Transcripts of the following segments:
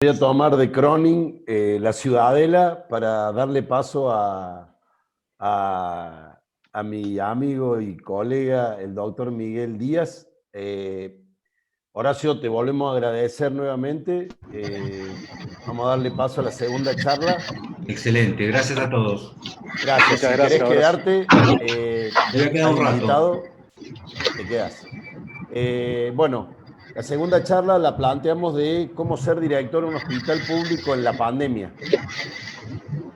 Voy a tomar de Cronin La Ciudadela para darle paso a mi amigo y colega, el doctor Miguel Díaz. Horacio, te volvemos a agradecer nuevamente. Vamos a darle paso a la segunda charla. Excelente, gracias a todos. Gracias. Si querés quedarte, me voy a quedar un rato. Invitado, te quedas. Bueno, la segunda charla la planteamos de cómo ser director de un hospital público en la pandemia.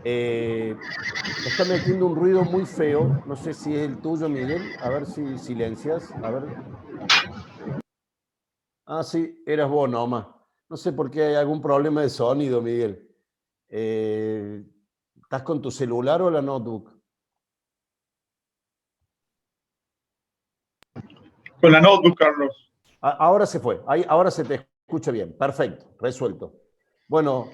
Está metiendo un ruido muy feo. No sé si es el tuyo, Miguel. A ver si silencias. A ver. Ah, sí, eras vos nomás. No sé por qué hay algún problema de sonido, Miguel. ¿Estás con tu celular o la notebook? Con la notebook, Carlos. Ahora se fue. Ahora se te escucha bien. Perfecto, resuelto. Bueno,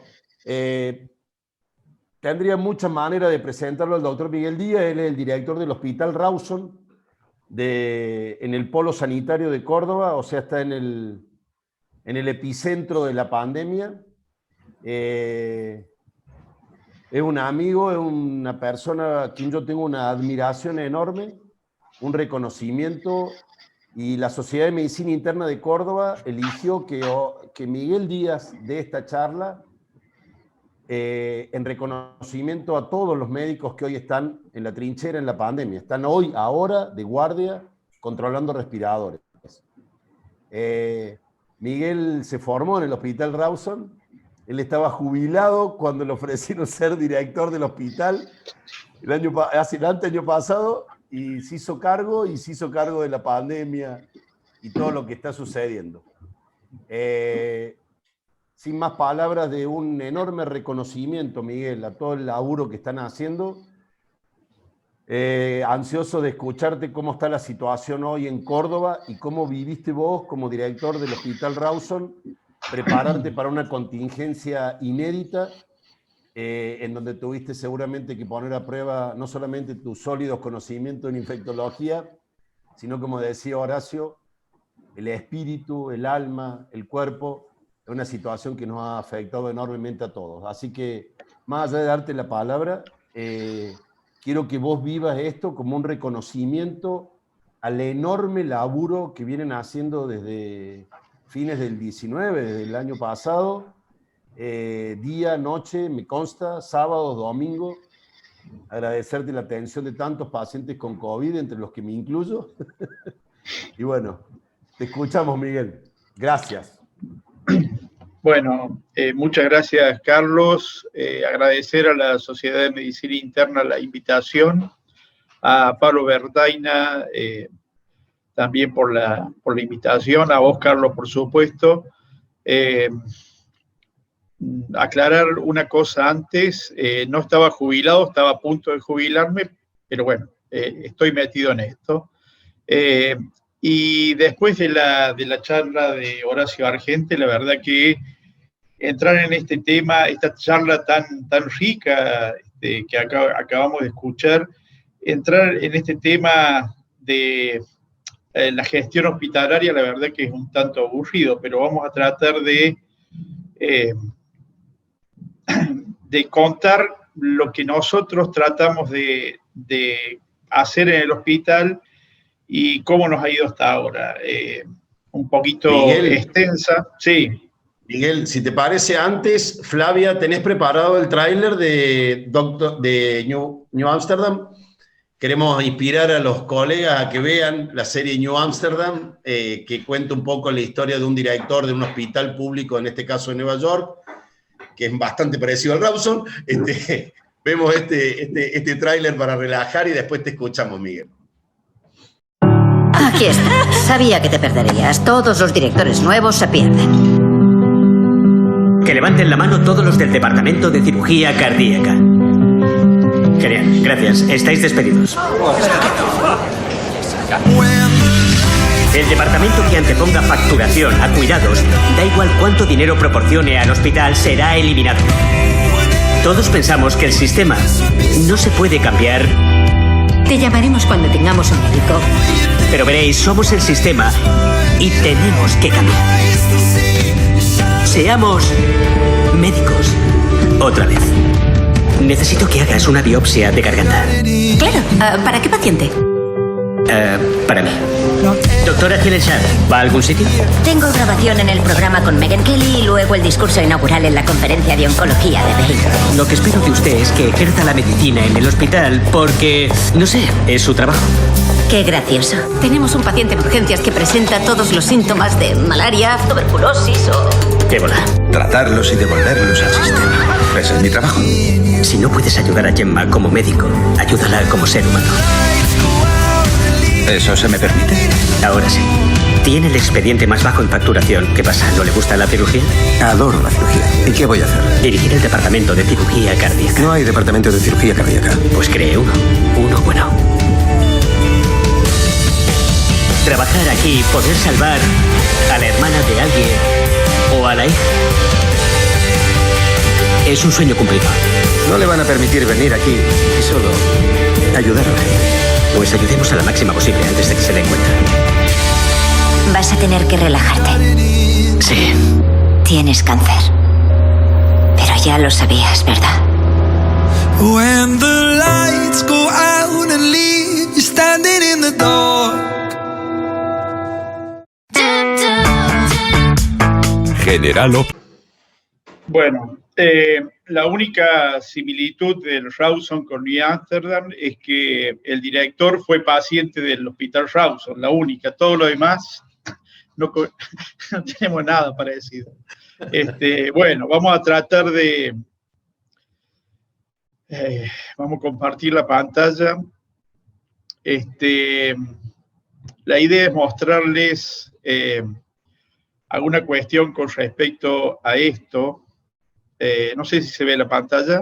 tendría muchas maneras de presentarlo al doctor Miguel Díaz. Él es el director del Hospital Rawson en el Polo Sanitario de Córdoba, o sea, está en el epicentro de la pandemia. Es un amigo, es una persona a quien yo tengo una admiración enorme, un reconocimiento, y la Sociedad de Medicina Interna de Córdoba eligió que Miguel Díaz dé esta charla en reconocimiento a todos los médicos que hoy están en la trinchera en la pandemia. Están ahora, de guardia, controlando respiradores. Miguel se formó en el Hospital Rawson. Él estaba jubilado cuando le ofrecieron ser director del hospital el año pasado, y se hizo cargo de la pandemia y todo lo que está sucediendo. Sin más palabras, de un enorme reconocimiento, Miguel, a todo el laburo que están haciendo. Ansioso de escucharte cómo está la situación hoy en Córdoba y cómo viviste vos como director del Hospital Rawson prepararte para una contingencia inédita, en donde tuviste seguramente que poner a prueba no solamente tus sólidos conocimientos en infectología, sino, como decía Horacio, el espíritu, el alma, el cuerpo. Es una situación que nos ha afectado enormemente a todos. Así que, más allá de darte la palabra, quiero que vos vivas esto como un reconocimiento al enorme laburo que vienen haciendo desde fines del 19, desde el año pasado, día, noche, me consta, sábados, domingos. Agradecerte la atención de tantos pacientes con COVID, entre los que me incluyo. Y bueno, te escuchamos, Miguel. Gracias. Bueno, muchas gracias, Carlos. Agradecer a la Sociedad de Medicina Interna la invitación, a Pablo Berdaina también por la invitación, a vos, Carlos, por supuesto. Aclarar una cosa antes, no estaba jubilado, estaba a punto de jubilarme, pero bueno, estoy metido en esto. Y después de la charla de Horacio Argente, la verdad que entrar en este tema, esta charla tan rica que acabamos de escuchar, entrar en este tema de la gestión hospitalaria, la verdad que es un tanto aburrido, pero vamos a tratar de contar lo que nosotros tratamos de hacer en el hospital y cómo nos ha ido hasta ahora. Un poquito Miguel, extensa. Sí. Miguel, si te parece, antes, Flavia, ¿tenés preparado el tráiler de New Amsterdam? Queremos inspirar a los colegas a que vean la serie New Amsterdam, que cuenta un poco la historia de un director de un hospital público, en este caso en Nueva York, que es bastante parecido al Rawson. Vemos este tráiler para relajar y después te escuchamos, Miguel. Aquí está. Sabía que te perderías. Todos los directores nuevos se pierden. Que levanten la mano todos los del departamento de cirugía cardíaca. Genial, gracias. Estáis despedidos. El departamento que anteponga facturación a cuidados, da igual cuánto dinero proporcione al hospital, será eliminado. Todos pensamos que el sistema no se puede cambiar. Te llamaremos cuando tengamos un médico. Pero veréis, somos el sistema y tenemos que cambiar. Seamos Médicos. Otra vez. Necesito que hagas una biopsia de garganta. Claro, ¿para qué paciente? Para mí. Doctora Helen-Shah, ¿va a algún sitio? Tengo grabación en el programa con Megyn Kelly y luego el discurso inaugural en la conferencia de oncología de Bale. Lo que espero de usted es que ejerza la medicina en el hospital porque, no sé, es su trabajo. Qué gracioso. Tenemos un paciente en urgencias que presenta todos los síntomas de malaria, tuberculosis o... ¿Qué bola? Tratarlos y devolverlos al sistema. Ese es mi trabajo. Si no puedes ayudar a Gemma como médico, ayúdala como ser humano. ¿Eso se me permite? Ahora sí. Tiene el expediente más bajo en facturación. ¿Qué pasa? ¿No le gusta la cirugía? Adoro la cirugía. ¿Y qué voy a hacer? Dirigir el departamento de cirugía cardíaca. No hay departamento de cirugía cardíaca. Pues cree uno. Uno bueno. Trabajar aquí, poder salvar a la hermana de alguien o a la hija. Es un sueño cumplido. No le van a permitir venir aquí y solo ayudarla. Pues ayudemos a la máxima posible antes de que se den cuenta. Vas a tener que relajarte. Sí. Tienes cáncer. Pero ya lo sabías, ¿verdad? When the lights go out and leave you standing in the dark. General O. Bueno, la única similitud del Rawson con New Amsterdam es que el director fue paciente del Hospital Rawson, la única. Todo lo demás no tenemos nada parecido. Bueno, vamos a tratar de... vamos a compartir la pantalla. La idea es mostrarles alguna cuestión con respecto a esto. No sé si se ve la pantalla.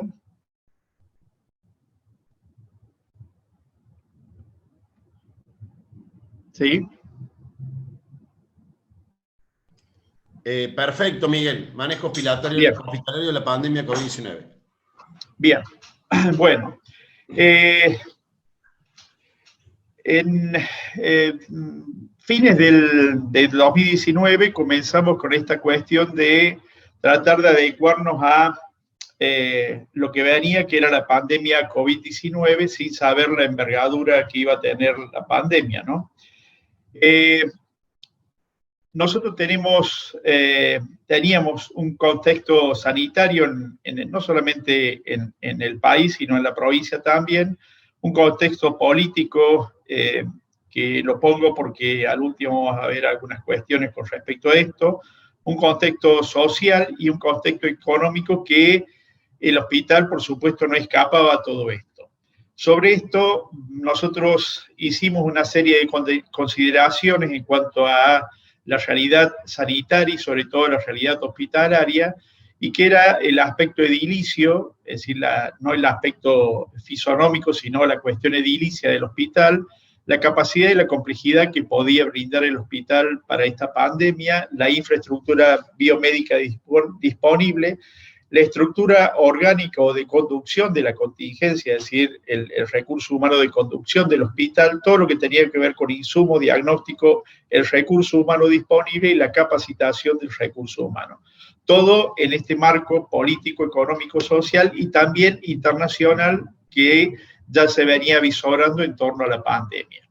¿Sí? Perfecto, Miguel. Manejo hospitalario de la pandemia COVID-19. Bien. Bueno. En fines del 2019 comenzamos con esta cuestión de tratar de adecuarnos a lo que venía, que era la pandemia COVID-19, sin saber la envergadura que iba a tener la pandemia, ¿no? Nosotros teníamos un contexto sanitario, no solamente en el país, sino en la provincia también, un contexto político, que lo pongo porque al último vamos a ver algunas cuestiones con respecto a esto, un contexto social y un contexto económico que el hospital, por supuesto, no escapaba a todo esto. Sobre esto, nosotros hicimos una serie de consideraciones en cuanto a la realidad sanitaria y sobre todo la realidad hospitalaria, y que era el aspecto edilicio, es decir, no el aspecto fisonómico, sino la cuestión edilicia del hospital, la capacidad y la complejidad que podía brindar el hospital para esta pandemia, la infraestructura biomédica disponible, la estructura orgánica o de conducción de la contingencia, es decir, el recurso humano de conducción del hospital, todo lo que tenía que ver con insumo, diagnóstico, el recurso humano disponible y la capacitación del recurso humano. Todo en este marco político, económico, social y también internacional que ya se venía visorando en torno a la pandemia.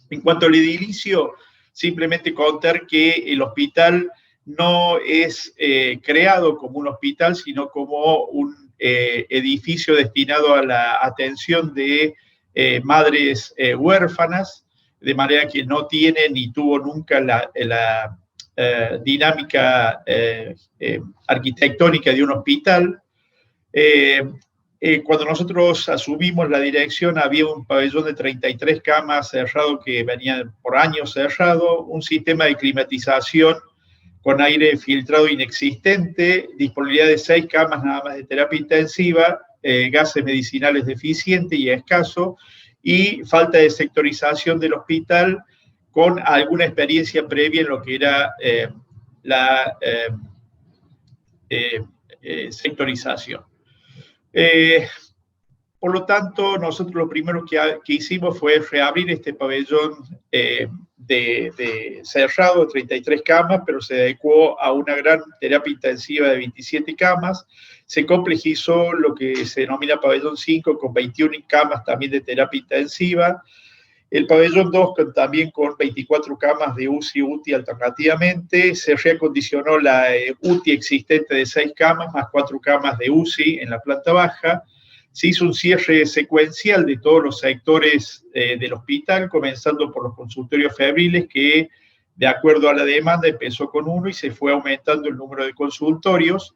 En cuanto al edilicio, simplemente contar que el hospital no es creado como un hospital, sino como un edificio destinado a la atención de madres huérfanas, de manera que no tiene ni tuvo nunca la dinámica arquitectónica de un hospital. Cuando nosotros asumimos la dirección, había un pabellón de 33 camas cerrado que venía por años cerrado, un sistema de climatización con aire filtrado inexistente, disponibilidad de 6 camas nada más de terapia intensiva, gases medicinales deficientes y escaso, y falta de sectorización del hospital con alguna experiencia previa en lo que era la sectorización. Por lo tanto, nosotros lo primero que hicimos fue reabrir este pabellón cerrado de 33 camas, pero se adecuó a una gran terapia intensiva de 27 camas. Se complejizó lo que se denomina pabellón 5 con 21 camas también de terapia intensiva. El pabellón 2 también con 24 camas de UCI alternativamente. Se reacondicionó la UTI existente de 6 camas más 4 camas de UCI en la planta baja. Se hizo un cierre secuencial de todos los sectores del hospital, comenzando por los consultorios febriles, que de acuerdo a la demanda empezó con 1 y se fue aumentando el número de consultorios.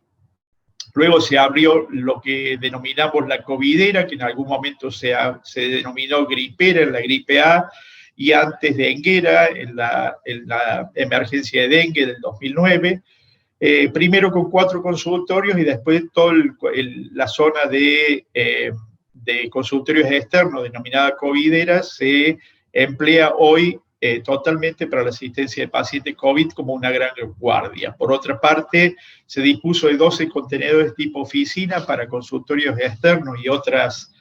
Luego se abrió lo que denominamos la covidera, que en algún momento se denominó gripera en la gripe A, y antes denguera en la emergencia de dengue del 2009. Primero con 4 consultorios y después toda la zona de consultorios externos, denominada covidera, se emplea hoy totalmente para la asistencia de pacientes COVID como una gran guardia. Por otra parte, se dispuso de 12 contenedores tipo oficina para consultorios externos y otras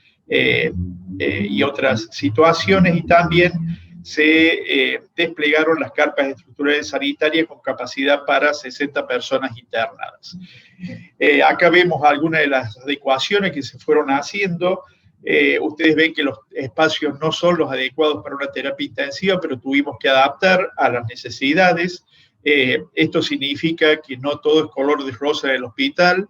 situaciones, y también se desplegaron las carpas estructurales sanitarias con capacidad para 60 personas internadas. Acá vemos algunas de las adecuaciones que se fueron haciendo. Ustedes ven que los espacios no son los adecuados para una terapia intensiva, pero tuvimos que adaptar a las necesidades. Esto significa que no todo es color de rosa en el hospital.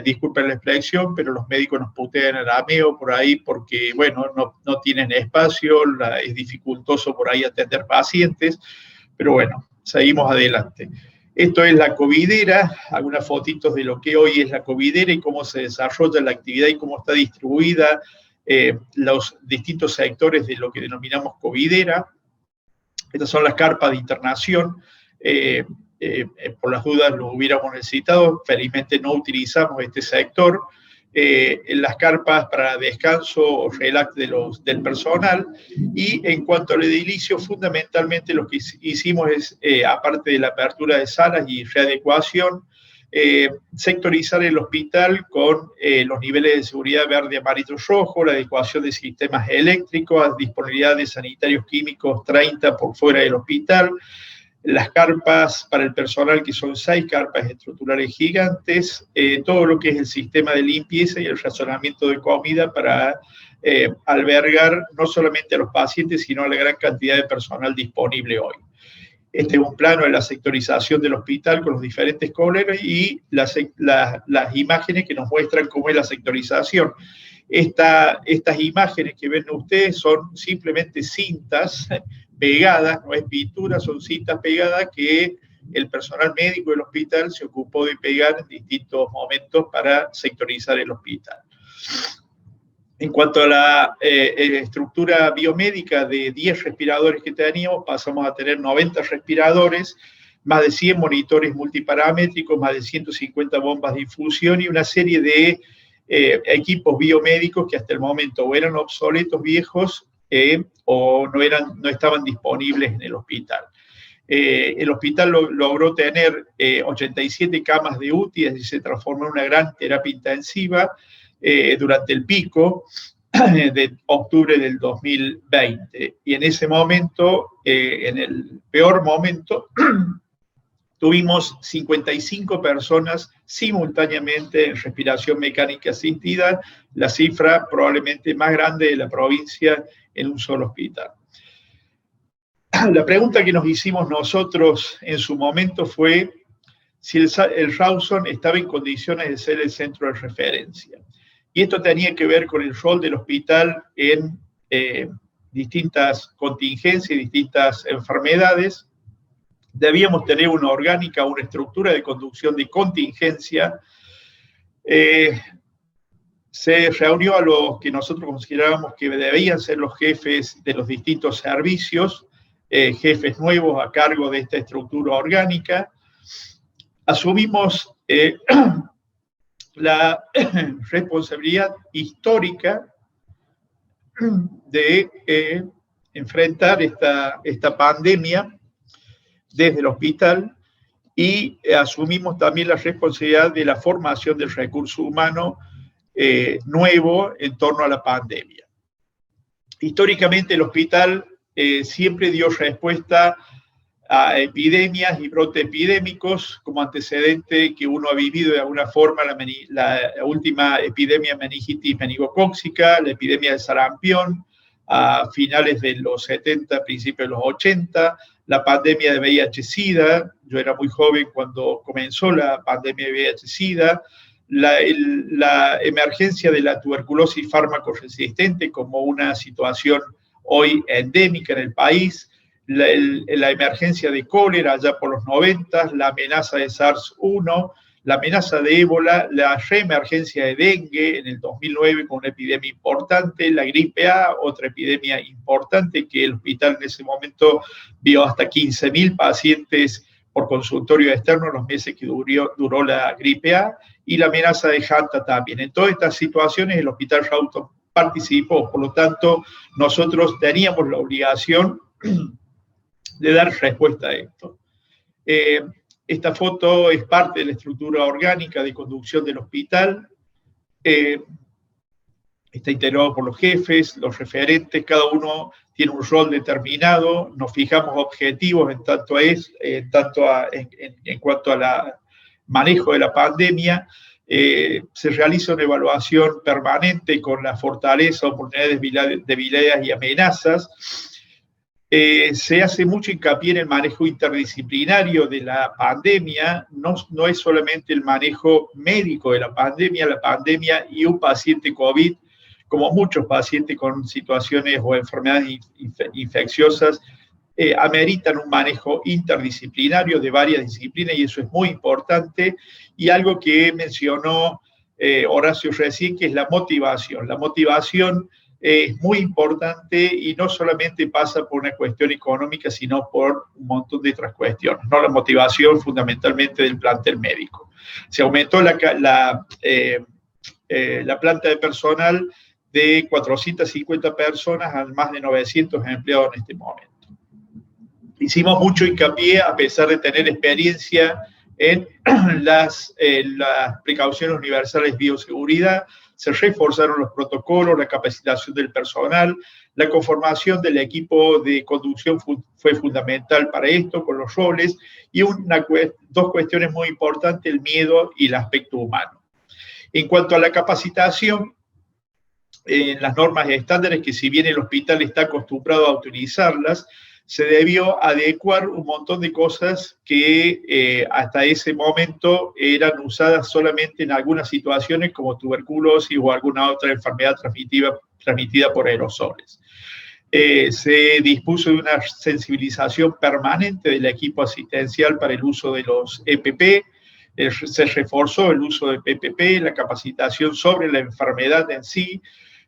Disculpen la expresión, pero los médicos nos putean el ameo por ahí porque, bueno, no tienen espacio, es dificultoso por ahí atender pacientes, pero bueno, seguimos adelante. Esto es la covidera, algunas fotitos de lo que hoy es la covidera y cómo se desarrolla la actividad y cómo está distribuida los distintos sectores de lo que denominamos covidera. Estas son las carpas de internación. Por las dudas lo hubiéramos necesitado, felizmente no utilizamos este sector. Las carpas para descanso o relax del personal, y en cuanto al edilicio, fundamentalmente lo que hicimos es, aparte de la apertura de salas y readecuación, sectorizar el hospital con los niveles de seguridad verde, amarillo, rojo, la adecuación de sistemas eléctricos, disponibilidad de sanitarios químicos 30 por fuera del hospital, las carpas para el personal, que son 6 carpas estructurales gigantes, todo lo que es el sistema de limpieza y el racionamiento de comida para albergar no solamente a los pacientes, sino a la gran cantidad de personal disponible hoy. Este es un plano de la sectorización del hospital con los diferentes colores y las imágenes que nos muestran cómo es la sectorización. Estas imágenes que ven ustedes son simplemente cintas pegadas, no es pintura, son cintas pegadas que el personal médico del hospital se ocupó de pegar en distintos momentos para sectorizar el hospital. En cuanto a la estructura biomédica, de 10 respiradores que teníamos, pasamos a tener 90 respiradores, más de 100 monitores multiparamétricos, más de 150 bombas de infusión y una serie de equipos biomédicos que hasta el momento o eran obsoletos, viejos, o no estaban disponibles en el hospital. El hospital logró tener 87 camas de UTI, es decir, se transformó en una gran terapia intensiva durante el pico de octubre del 2020. Y en ese momento, en el peor momento, tuvimos 55 personas simultáneamente en respiración mecánica asistida, la cifra probablemente más grande de la provincia en un solo hospital. La pregunta que nos hicimos nosotros en su momento fue si el Rawson estaba en condiciones de ser el centro de referencia. Y esto tenía que ver con el rol del hospital en distintas contingencias y distintas enfermedades. Debíamos tener una orgánica, una estructura de conducción de contingencia. Se reunió a los que nosotros considerábamos que debían ser los jefes de los distintos servicios, jefes nuevos a cargo de esta estructura orgánica. Asumimos la responsabilidad histórica de enfrentar esta pandemia desde el hospital, y asumimos también la responsabilidad de la formación del recurso humano nuevo en torno a la pandemia. Históricamente el hospital siempre dio respuesta a epidemias y brotes epidémicos como antecedente que uno ha vivido de alguna forma la última epidemia de meningitis meningocócica, la epidemia de sarampión a finales de los 70, principios de los 80, la pandemia de VIH-Sida, yo era muy joven cuando comenzó la pandemia de VIH-Sida, la emergencia de la tuberculosis fármaco-resistente como una situación hoy endémica en el país, la emergencia de cólera allá por los 90, la amenaza de SARS-1, la amenaza de ébola, la reemergencia de dengue en el 2009 con una epidemia importante, la gripe A, otra epidemia importante que el hospital en ese momento vio hasta 15.000 pacientes por consultorio externo en los meses que duró la gripe A, y la amenaza de Hanta también. En todas estas situaciones el Hospital Rawson participó, por lo tanto nosotros teníamos la obligación de dar respuesta a esto. Esta foto es parte de la estructura orgánica de conducción del hospital. Está integrado por los jefes, los referentes, cada uno tiene un rol determinado, nos fijamos objetivos en cuanto al manejo de la pandemia. Se realiza una evaluación permanente con la fortaleza, oportunidades, debilidades y amenazas. Se hace mucho hincapié en el manejo interdisciplinario de la pandemia, no es solamente el manejo médico de la pandemia y un paciente COVID, como muchos pacientes con situaciones o enfermedades infecciosas, ameritan un manejo interdisciplinario de varias disciplinas y eso es muy importante. Y algo que mencionó Horacio recién, que es la motivación. La motivación es muy importante y no solamente pasa por una cuestión económica, sino por un montón de otras cuestiones, ¿no? La motivación fundamentalmente del plantel médico. Se aumentó la planta de personal de 450 personas a más de 900 empleados en este momento. Hicimos mucho hincapié, a pesar de tener experiencia en las precauciones universales de bioseguridad. Se reforzaron los protocolos, la capacitación del personal, la conformación del equipo de conducción fue fundamental para esto, con los roles, y dos cuestiones muy importantes, el miedo y el aspecto humano. En cuanto a la capacitación, en las normas estándares, que si bien el hospital está acostumbrado a utilizarlas, se debió adecuar un montón de cosas que hasta ese momento eran usadas solamente en algunas situaciones como tuberculosis o alguna otra enfermedad transmitida por aerosoles. Se dispuso de una sensibilización permanente del equipo asistencial para el uso de los EPP, se reforzó el uso de PPP, la capacitación sobre la enfermedad en sí,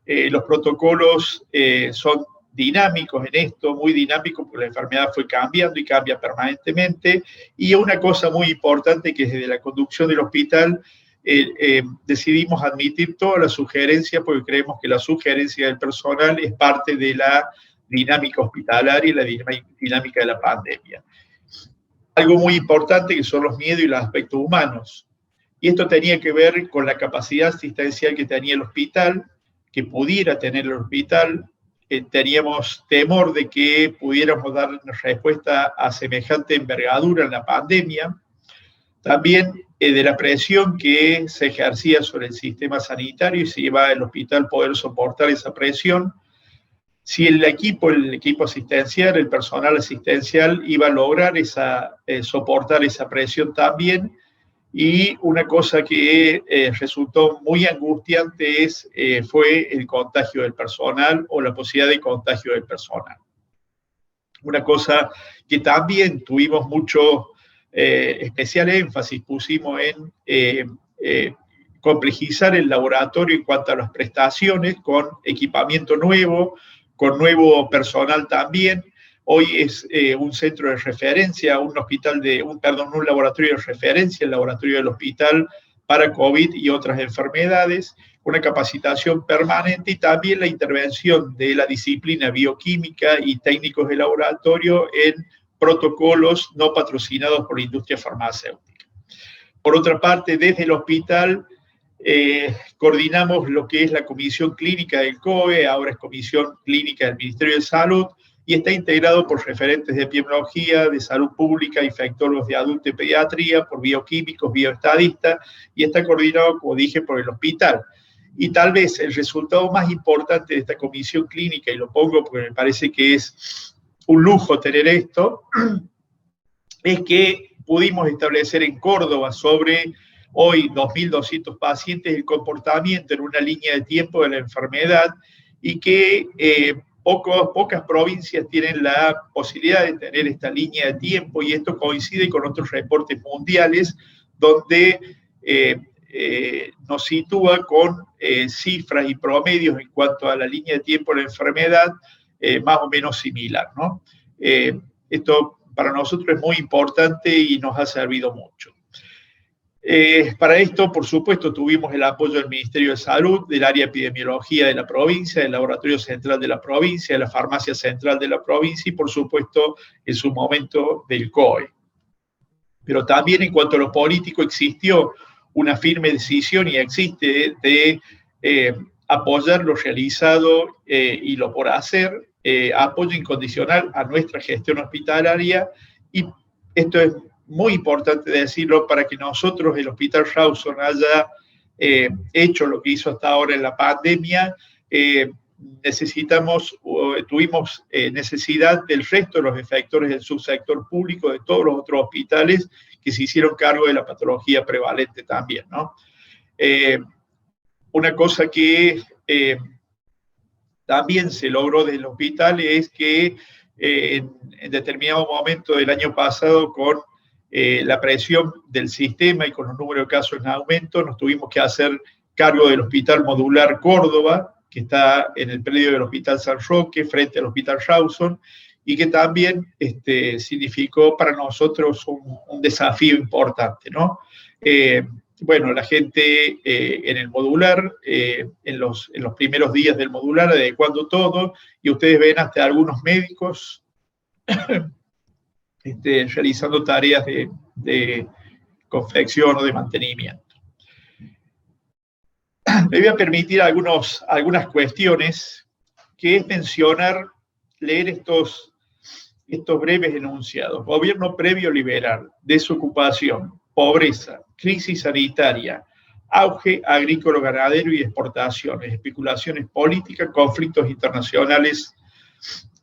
los protocolos son dinámicos en esto, muy dinámicos, porque la enfermedad fue cambiando y cambia permanentemente. Y una cosa muy importante que desde la conducción del hospital decidimos admitir todas las sugerencias, porque creemos que la sugerencia del personal es parte de la dinámica hospitalaria y la dinámica de la pandemia. Algo muy importante que son los miedos y los aspectos humanos. Y esto tenía que ver con la capacidad asistencial que tenía el hospital, que pudiera tener el hospital. Teníamos temor de que pudiéramos dar una respuesta a semejante envergadura en la pandemia. También de la presión que se ejercía sobre el sistema sanitario y si iba al hospital poder soportar esa presión. Si el equipo asistencial, el personal asistencial iba a lograr soportar esa presión también. Y una cosa que resultó muy angustiante fue el contagio del personal o la posibilidad de contagio del personal. Una cosa que también tuvimos mucho especial énfasis, pusimos en complejizar el laboratorio en cuanto a las prestaciones, con equipamiento nuevo, con nuevo personal también. Hoy es un centro de referencia, un laboratorio de referencia, el laboratorio del hospital para COVID y otras enfermedades, una capacitación permanente y también la intervención de la disciplina bioquímica y técnicos de laboratorio en protocolos no patrocinados por la industria farmacéutica. Por otra parte, desde el hospital coordinamos lo que es la comisión clínica del COE, ahora es comisión clínica del Ministerio de Salud, y está integrado por referentes de epidemiología, de salud pública, infectólogos de adulto y pediatría, por bioquímicos, bioestadistas, y está coordinado, como dije, por el hospital. Y tal vez el resultado más importante de esta comisión clínica, y lo pongo porque me parece que es un lujo tener esto, es que pudimos establecer en Córdoba sobre hoy 2.200 pacientes el comportamiento en una línea de tiempo de la enfermedad y que pocas provincias tienen la posibilidad de tener esta línea de tiempo, y esto coincide con otros reportes mundiales donde nos sitúa con cifras y promedios en cuanto a la línea de tiempo de la enfermedad más o menos similar, ¿no? Esto para nosotros es muy importante y nos ha servido mucho. Para esto, por supuesto, tuvimos el apoyo del Ministerio de Salud, del área de epidemiología de la provincia, del Laboratorio Central de la provincia, de la Farmacia Central de la provincia y, por supuesto, en su momento del COE. Pero también en cuanto a lo político existió una firme decisión y existe de apoyar lo realizado y lo por hacer, apoyo incondicional a nuestra gestión hospitalaria, y esto es muy importante decirlo para que nosotros, el Hospital Rawson, haya hecho lo que hizo hasta ahora en la pandemia. Tuvimos necesidad del resto de los efectores del subsector público, de todos los otros hospitales que se hicieron cargo de la patología prevalente también, ¿no? Una cosa que también se logró desde el hospital es que en determinado momento del año pasado, con la presión del sistema y con los números de casos en aumento, nos tuvimos que hacer cargo del Hospital Modular Córdoba, que está en el predio del Hospital San Roque, frente al Hospital Rawson, y que también significó para nosotros un desafío importante, ¿no? Bueno, la gente en el modular, en los primeros días del modular, adecuando todo, y ustedes ven hasta algunos médicos realizando tareas de confección o de mantenimiento. Me voy a permitir algunas cuestiones, que es mencionar, leer estos breves enunciados. Gobierno previo liberal, desocupación, pobreza, crisis sanitaria, auge agrícola-ganadero y exportaciones, especulaciones políticas, conflictos internacionales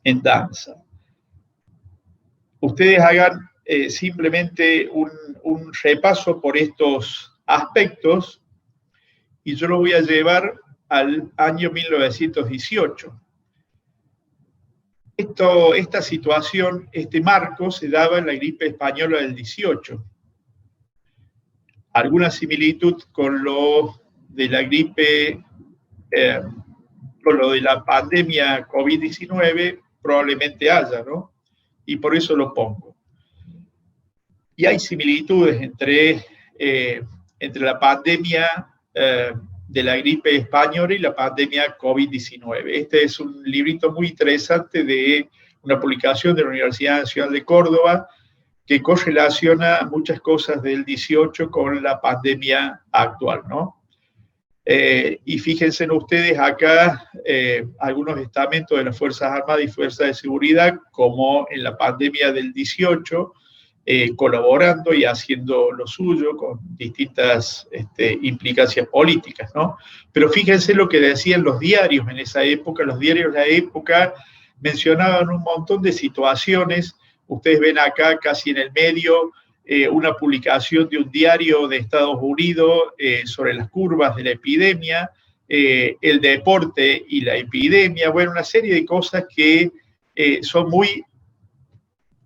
en danza. Ustedes hagan simplemente un repaso por estos aspectos y yo lo voy a llevar al año 1918. Esta situación, este marco, se daba en la gripe española del 18. Alguna similitud con lo de la gripe, con lo de la pandemia COVID-19 probablemente haya, ¿no? Y por eso lo pongo. Y hay similitudes entre la pandemia de la gripe española y la pandemia COVID-19. Este es un librito muy interesante de una publicación de la Universidad Nacional de Córdoba que correlaciona muchas cosas del 18 con la pandemia actual, ¿no? Y fíjense en ustedes acá algunos estamentos de las Fuerzas Armadas y Fuerzas de Seguridad, como en la pandemia del 18, colaborando y haciendo lo suyo con distintas implicancias políticas, ¿no? Pero fíjense lo que decían los diarios en esa época. Los diarios de la época mencionaban un montón de situaciones. Ustedes ven acá casi en el medio una publicación de un diario de Estados Unidos sobre las curvas de la epidemia, el deporte y la epidemia, bueno, una serie de cosas que son muy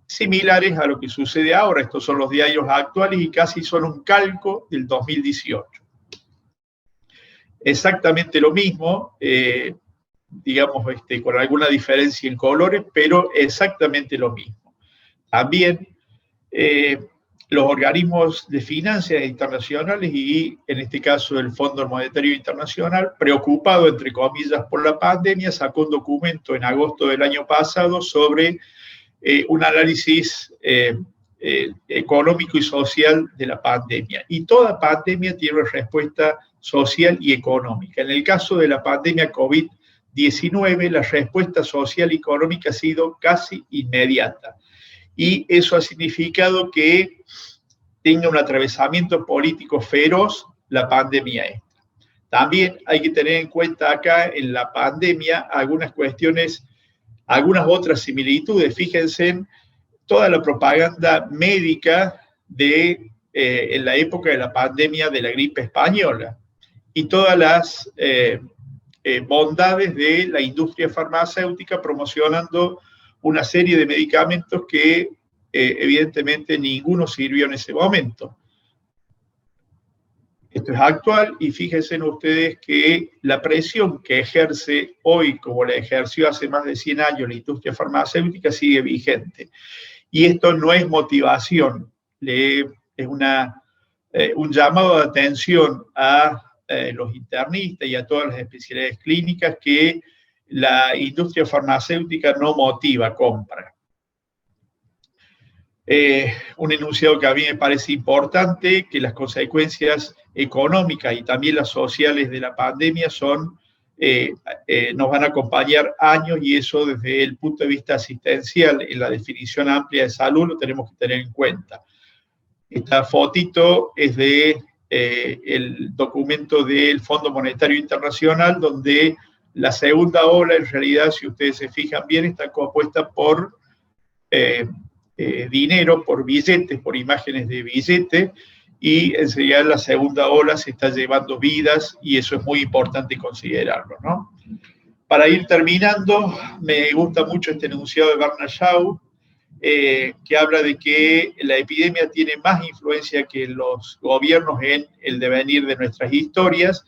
similares a lo que sucede ahora. Estos son los diarios actuales y casi son un calco del 2018. Exactamente lo mismo, digamos, con alguna diferencia en colores, pero exactamente lo mismo. También los organismos de finanzas internacionales y, en este caso, el Fondo Monetario Internacional, preocupado, entre comillas, por la pandemia, sacó un documento en agosto del año pasado sobre un análisis económico y social de la pandemia. Y toda pandemia tiene una respuesta social y económica. En el caso de la pandemia COVID COVID-19, la respuesta social y económica ha sido casi inmediata. Y eso ha significado que tenga un atravesamiento político feroz la pandemia esta. También hay que tener en cuenta acá en la pandemia algunas cuestiones, algunas otras similitudes. Fíjense en toda la propaganda médica en la época de la pandemia de la gripe española y todas las bondades de la industria farmacéutica promocionando una serie de medicamentos que evidentemente ninguno sirvió en ese momento. Esto es actual y fíjense ustedes que la presión que ejerce hoy, como la ejerció hace más de 100 años la industria farmacéutica, sigue vigente. Y esto no es motivación, es un llamado de atención a los internistas y a todas las especialidades clínicas que la industria farmacéutica no motiva compra. Un enunciado que a mí me parece importante, que las consecuencias económicas y también las sociales de la pandemia nos van a acompañar años, y eso desde el punto de vista asistencial, en la definición amplia de salud, lo tenemos que tener en cuenta. Esta fotito es el documento del Fondo Monetario Internacional, donde la segunda ola, en realidad, si ustedes se fijan bien, está compuesta por dinero, por billetes, por imágenes de billetes, y enseguida la segunda ola se está llevando vidas, y eso es muy importante considerarlo, ¿no? Para ir terminando, me gusta mucho este enunciado de Bernard Shaw, que habla de que la epidemia tiene más influencia que los gobiernos en el devenir de nuestras historias,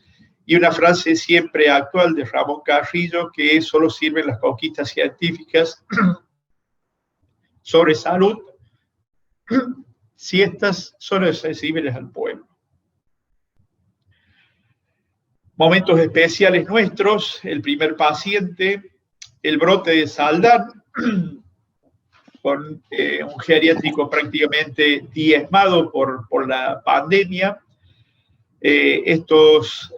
y una frase siempre actual de Ramón Carrillo, que solo sirven las conquistas científicas sobre salud si estas son accesibles al pueblo. Momentos especiales nuestros: el primer paciente, el brote de Saldán, con un geriátrico prácticamente diezmado por la pandemia. Estos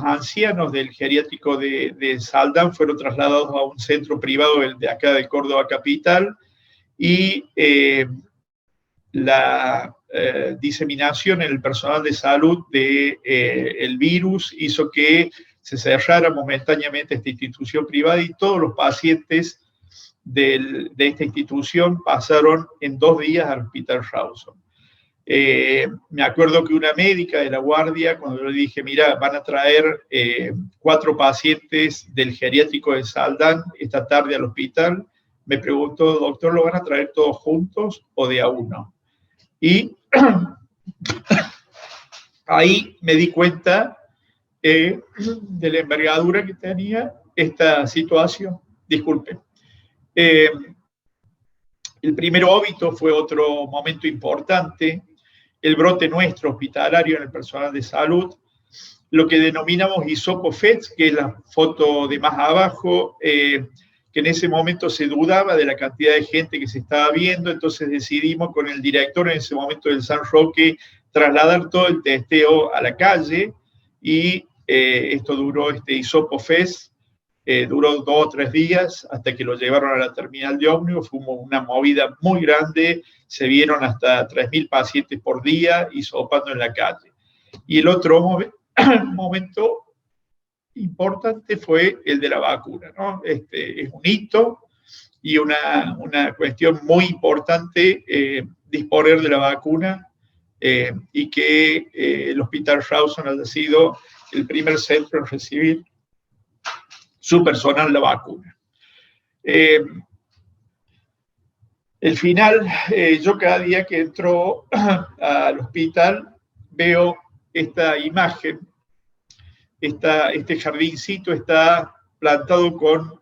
ancianos del geriátrico de Saldán fueron trasladados a un centro privado de acá de Córdoba capital, y la diseminación en el personal de salud del virus hizo que se cerrara momentáneamente esta institución privada, y todos los pacientes de esta institución pasaron en 2 días al Hospital Rawson. Me acuerdo que una médica de la guardia, cuando yo le dije, mira, van a traer 4 pacientes del geriátrico de Saldán esta tarde al hospital, me preguntó, doctor, ¿lo van a traer todos juntos o de a uno? Y ahí me di cuenta de la envergadura que tenía esta situación. Disculpen. El primer óbito fue otro momento importante, el brote nuestro hospitalario en el personal de salud, lo que denominamos hisopo FEDS, que es la foto de más abajo, que en ese momento se dudaba de la cantidad de gente que se estaba viendo, entonces decidimos con el director en ese momento del San Roque trasladar todo el testeo a la calle, y esto duró, este hisopo FEDS, duró 2 o 3 días hasta que lo llevaron a la terminal de ómnibus. Fue una movida muy grande, se vieron hasta 3.000 pacientes por día hisopando en la calle. Y el otro momento importante fue el de la vacuna, ¿no? Es un hito y una cuestión muy importante, disponer de la vacuna, y que el Hospital Rawson haya sido el primer centro en recibir su personal la vacuna. El final, yo cada día que entro al hospital veo esta imagen, este jardincito está plantado con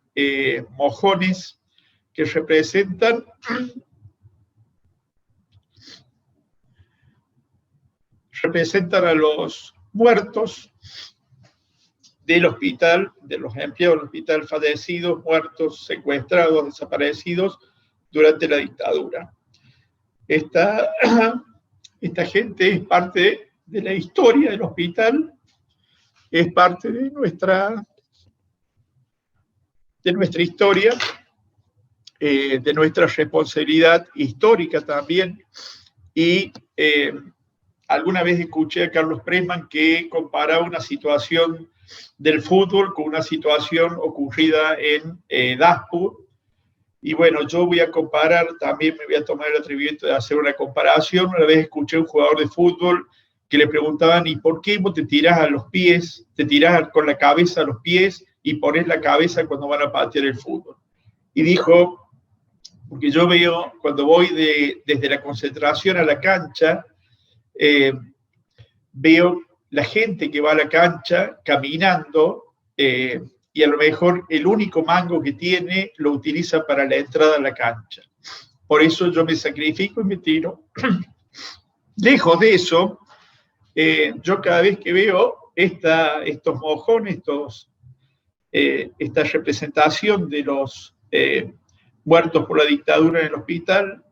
mojones que representan a los muertos del hospital, de los empleados del hospital fallecidos, muertos, secuestrados, desaparecidos durante la dictadura. Esta gente es parte de la historia del hospital, es parte de nuestra de nuestra historia, de nuestra responsabilidad histórica también, y alguna vez escuché a Carlos Pressman que comparaba una situación del fútbol con una situación ocurrida en Daspur. Y bueno, yo voy a comparar, también me voy a tomar el atrevimiento de hacer una comparación. Una vez escuché a un jugador de fútbol que le preguntaban, ¿y por qué vos te tirás a los pies, te tirás con la cabeza a los pies y pones la cabeza cuando van a patear el fútbol? Y dijo, porque yo veo, cuando voy desde la concentración a la cancha, veo la gente que va a la cancha caminando, y a lo mejor el único mango que tiene lo utiliza para la entrada a la cancha. Por eso yo me sacrifico y me tiro. Lejos de eso, yo cada vez que veo estos mojones, esta representación de los muertos por la dictadura en el hospital,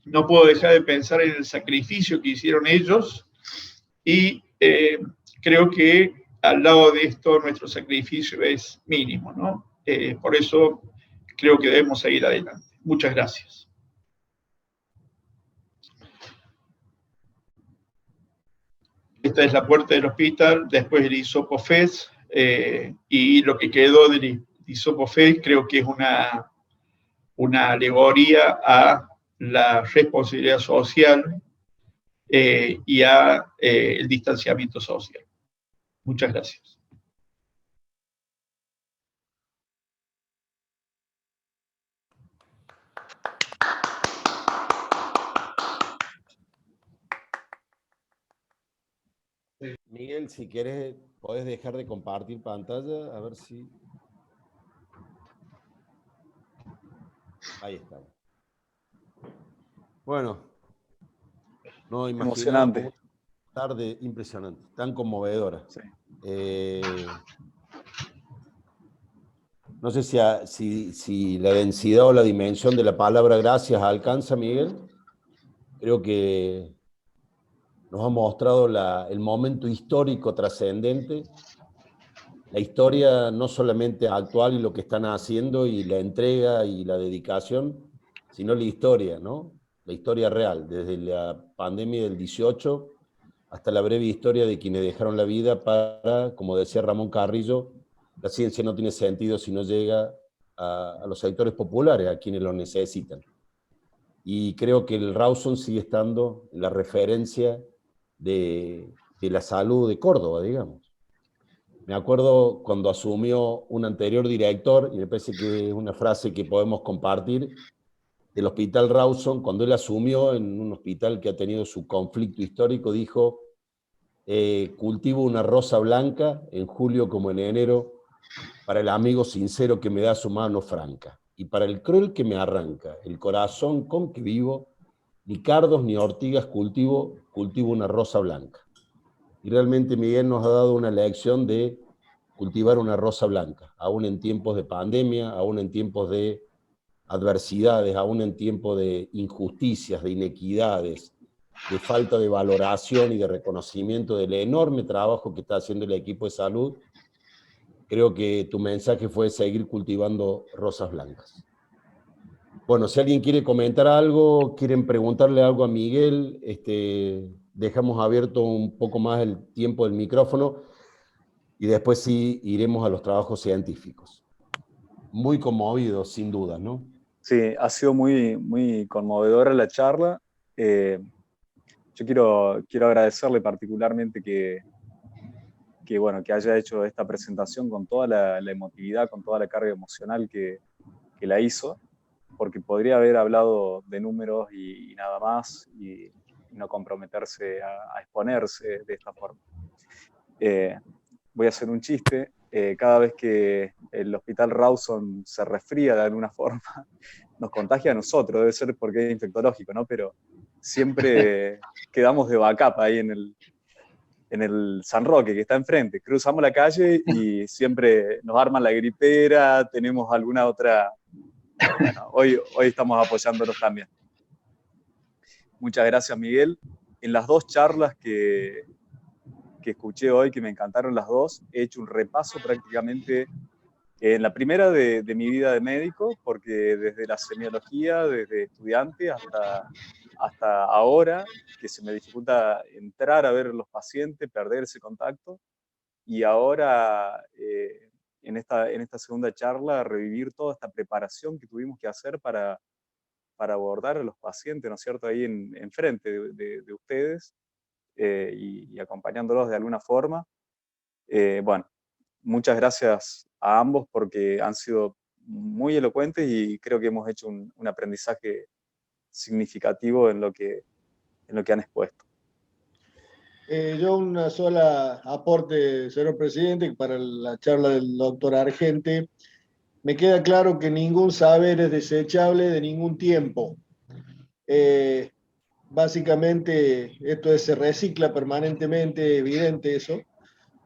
no puedo dejar de pensar en el sacrificio que hicieron ellos, y creo que al lado de esto nuestro sacrificio es mínimo, ¿no? Por eso creo que debemos seguir adelante. Muchas gracias. Esta es la puerta del hospital, después el hisopo FES, y lo que quedó del hisopo FES creo que es una alegoría a la responsabilidad social y a el distanciamiento social. Muchas gracias. Miguel, si quieres, podés dejar de compartir pantalla, a ver si... Ahí está. Bueno, no emocionante. Tarde impresionante, tan conmovedora. Sí. No sé si la densidad o la dimensión de la palabra gracias alcanza, Miguel. Creo que nos ha mostrado el momento histórico trascendente, la historia no solamente actual y lo que están haciendo y la entrega y la dedicación, sino la historia, ¿no? La historia real, desde la pandemia del 18 hasta la breve historia de quienes dejaron la vida para, como decía Ramón Carrillo, la ciencia no tiene sentido si no llega a los sectores populares, a quienes lo necesitan. Y creo que el Rawson sigue estando en la referencia de la salud de Córdoba, digamos. Me acuerdo cuando asumió un anterior director, y me parece que es una frase que podemos compartir, del Hospital Rawson, cuando él asumió en un hospital que ha tenido su conflicto histórico, dijo, cultivo una rosa blanca en julio como en enero, para el amigo sincero que me da su mano franca, y para el cruel que me arranca, el corazón con que vivo, ni cardos ni ortigas cultivo una rosa blanca. Y realmente Miguel nos ha dado una lección de cultivar una rosa blanca, aún en tiempos de pandemia, aún en tiempos de adversidades, aún en tiempos de injusticias, de inequidades, de falta de valoración y de reconocimiento del enorme trabajo que está haciendo el equipo de salud. Creo que tu mensaje fue seguir cultivando rosas blancas. Bueno, si alguien quiere comentar algo, quieren preguntarle algo a Miguel, dejamos abierto un poco más el tiempo del micrófono y después sí iremos a los trabajos científicos. Muy conmovido, sin duda, ¿no? Sí, ha sido muy, muy conmovedora la charla. Yo quiero agradecerle particularmente que haya hecho esta presentación con toda la emotividad, con toda la carga emocional que la hizo, porque podría haber hablado de números y nada más, y no comprometerse a exponerse de esta forma. Voy a hacer un chiste. Cada vez que el Hospital Rawson se resfría de alguna forma, nos contagia a nosotros, debe ser porque es infectológico, ¿no? Pero siempre quedamos de backup ahí en el San Roque, que está enfrente. Cruzamos la calle y siempre nos arman la gripera, tenemos alguna otra... Bueno, hoy estamos apoyándolos también. Muchas gracias, Miguel. En las dos charlas que escuché hoy, que me encantaron las dos, he hecho un repaso prácticamente En la primera de mi vida de médico, porque desde la semiología, desde estudiante hasta ahora, que se me dificulta entrar a ver los pacientes, perder ese contacto, y ahora en esta segunda charla revivir toda esta preparación que tuvimos que hacer para abordar a los pacientes, ¿no es cierto?, ahí enfrente de ustedes y acompañándolos de alguna forma. Bueno, muchas gracias a ambos porque han sido muy elocuentes y creo que hemos hecho un aprendizaje significativo en lo que han expuesto. Yo una sola aporte, señor presidente, para la charla del doctor Argente. Me queda claro que ningún saber es desechable de ningún tiempo. Básicamente esto se recicla permanentemente, evidente eso.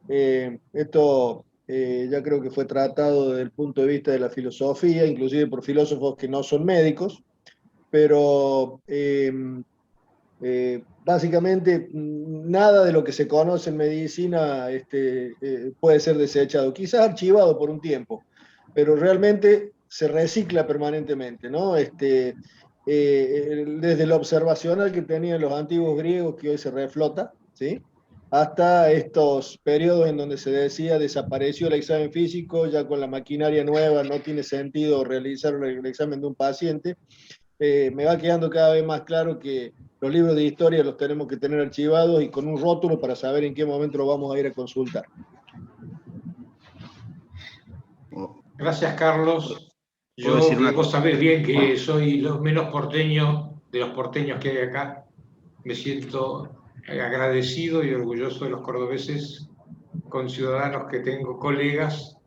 Esto ya creo que fue tratado desde el punto de vista de la filosofía, inclusive por filósofos que no son médicos, pero básicamente nada de lo que se conoce en medicina puede ser desechado, quizás archivado por un tiempo, pero realmente se recicla permanentemente, ¿no? Desde lo observacional que tenían los antiguos griegos, que hoy se reflota, ¿sí?, hasta estos periodos en donde se decía desapareció el examen físico, ya con la maquinaria nueva no tiene sentido realizar el examen de un paciente. Me va quedando cada vez más claro que los libros de historia los tenemos que tener archivados y con un rótulo para saber en qué momento lo vamos a ir a consultar. Gracias, Carlos. Vos sabés bien que soy lo menos porteño de los porteños que hay acá. Me siento agradecido y orgulloso de los cordobeses, conciudadanos que tengo, colegas.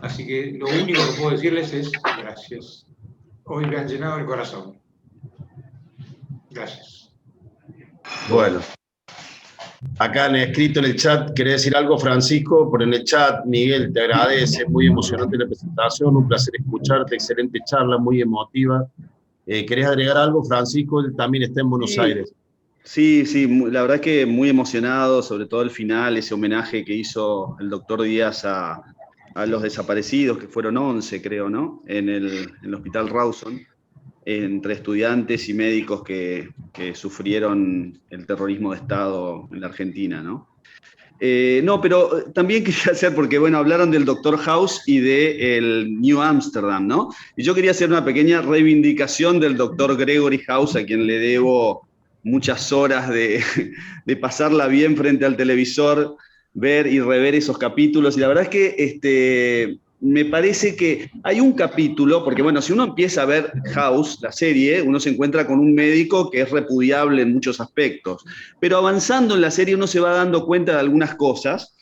Así que lo único que puedo decirles es gracias. Hoy me han llenado el corazón. Gracias. Bueno. Acá han escrito en el chat, ¿querés decir algo, Francisco? Por en el chat, Miguel, te agradece, muy emocionante la presentación, un placer escucharte, excelente charla, muy emotiva. ¿Querés agregar algo, Francisco? Él también está en Buenos Aires. Sí, la verdad que muy emocionado, sobre todo el final, ese homenaje que hizo el doctor Díaz a los desaparecidos, que fueron 11, creo, ¿no?, en el Hospital Rawson, entre estudiantes y médicos que sufrieron el terrorismo de Estado en la Argentina, ¿no? No, pero también quería hacer, porque bueno, hablaron del Dr. House y del New Amsterdam, ¿no? Y yo quería hacer una pequeña reivindicación del Dr. Gregory House, a quien le debo muchas horas de pasarla bien frente al televisor, ver y rever esos capítulos, y la verdad es que me parece que hay un capítulo, porque bueno, si uno empieza a ver House, la serie, uno se encuentra con un médico que es repudiable en muchos aspectos, pero avanzando en la serie uno se va dando cuenta de algunas cosas,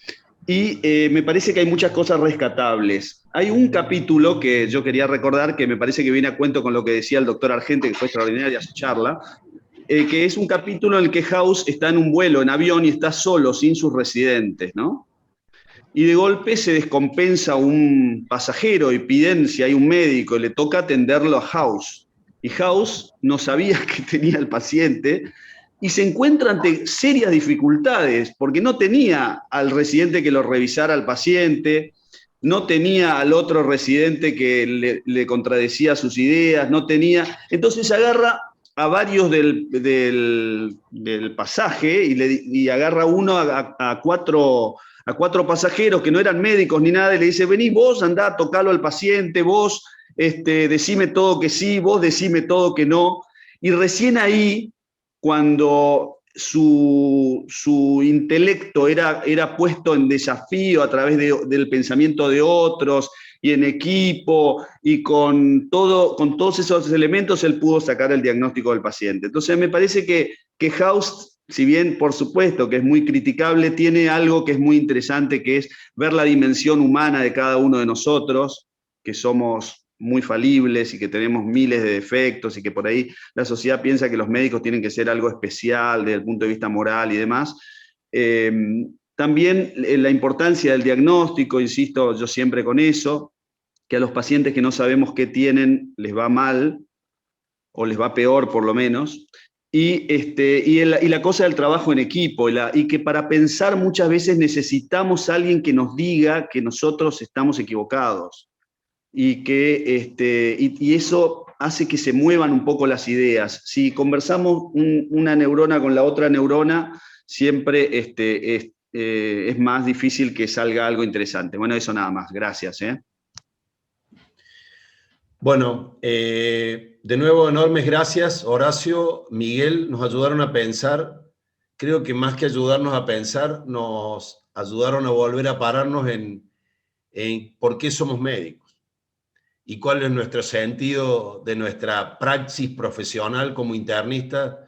y me parece que hay muchas cosas rescatables. Hay un capítulo que yo quería recordar, que me parece que viene a cuento con lo que decía el doctor Argente, que fue extraordinaria su charla, que es un capítulo en el que House está en un vuelo, en avión, y está solo, sin sus residentes, ¿no? Y de golpe se descompensa un pasajero y piden si hay un médico, y le toca atenderlo a House. Y House no sabía que tenía el paciente, y se encuentra ante serias dificultades, porque no tenía al residente que lo revisara al paciente, no tenía al otro residente que le contradecía sus ideas, no tenía... Entonces agarra a varios del pasaje y agarra uno a cuatro pasajeros que no eran médicos ni nada, y le dice, vení vos, andá, tocalo al paciente, vos decime todo que sí, vos decime todo que no. Y recién ahí, cuando su intelecto era puesto en desafío a través del pensamiento de otros, y en equipo, y con todos esos elementos, él pudo sacar el diagnóstico del paciente. Entonces me parece que House, si bien por supuesto que es muy criticable, tiene algo que es muy interesante, que es ver la dimensión humana de cada uno de nosotros, que somos muy falibles y que tenemos miles de defectos, y que por ahí la sociedad piensa que los médicos tienen que ser algo especial desde el punto de vista moral y demás. También la importancia del diagnóstico, insisto yo siempre con eso, que a los pacientes que no sabemos qué tienen les va mal, o les va peor por lo menos, y la cosa del trabajo en equipo, y que para pensar muchas veces necesitamos a alguien que nos diga que nosotros estamos equivocados. y eso hace que se muevan un poco las ideas. Si conversamos una neurona con la otra neurona, siempre es más difícil que salga algo interesante. Bueno, eso nada más. Gracias. Bueno, de nuevo, enormes gracias, Horacio, Miguel, nos ayudaron a pensar. Creo que más que ayudarnos a pensar, nos ayudaron a volver a pararnos en por qué somos médicos y cuál es nuestro sentido de nuestra praxis profesional como internista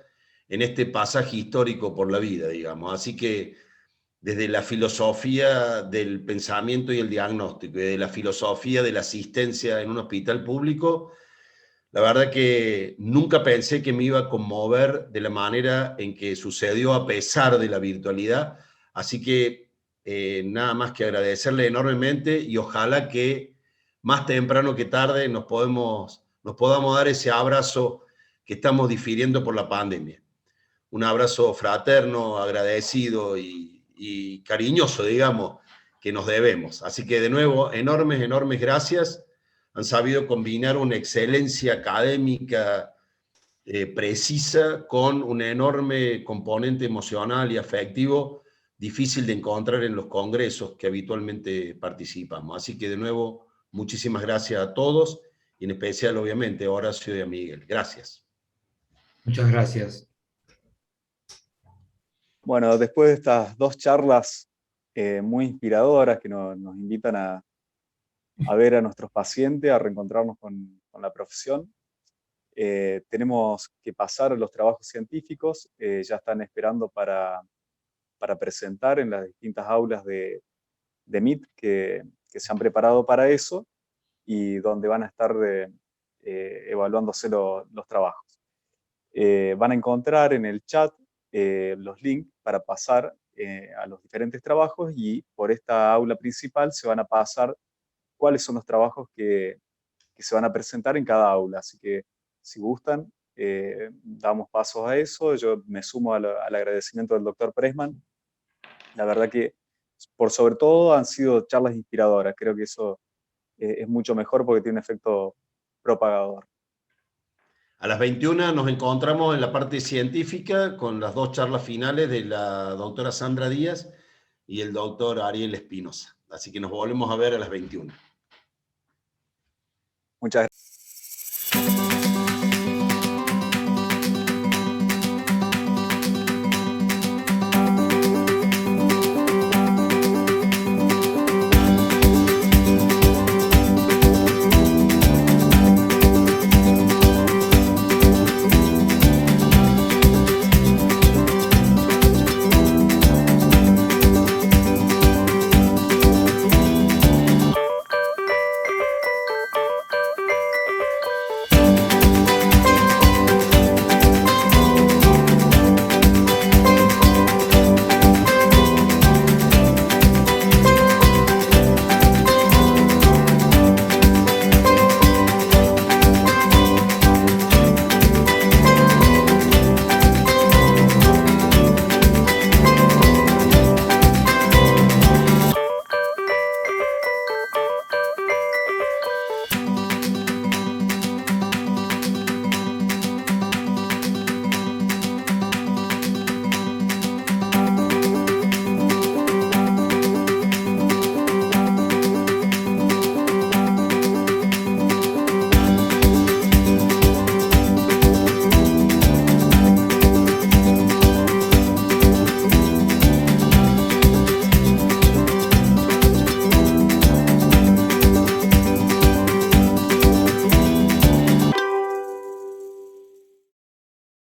en este pasaje histórico por la vida, digamos. Así que desde la filosofía del pensamiento y el diagnóstico, y de la filosofía de la asistencia en un hospital público, la verdad que nunca pensé que me iba a conmover de la manera en que sucedió a pesar de la virtualidad. Así que nada más que agradecerle enormemente y ojalá que más temprano que tarde nos podamos dar ese abrazo que estamos difiriendo por la pandemia. Un abrazo fraterno, agradecido y cariñoso, digamos, que nos debemos. Así que de nuevo, enormes, enormes gracias. Han sabido combinar una excelencia académica precisa con un enorme componente emocional y afectivo difícil de encontrar en los congresos que habitualmente participamos. Así que de nuevo, muchísimas gracias a todos y en especial, obviamente, a Horacio y a Miguel. Gracias. Muchas gracias. Bueno, después de estas dos charlas muy inspiradoras que nos invitan a ver a nuestros pacientes, a reencontrarnos con la profesión, tenemos que pasar a los trabajos científicos. Ya están esperando para presentar en las distintas aulas de MIT que se han preparado para eso y donde van a estar evaluándose los trabajos. Van a encontrar en el chat los links para pasar a los diferentes trabajos y por esta aula principal se van a pasar cuáles son los trabajos que se van a presentar en cada aula. Así que si gustan, damos pasos a eso. Yo me sumo al agradecimiento del doctor Pressman. La verdad que por sobre todo han sido charlas inspiradoras. Creo que eso es mucho mejor porque tiene un efecto propagador. A las 21 nos encontramos en la parte científica con las dos charlas finales de la doctora Sandra Díaz y el doctor Ariel Espinosa. Así que nos volvemos a ver a las 21. Muchas gracias.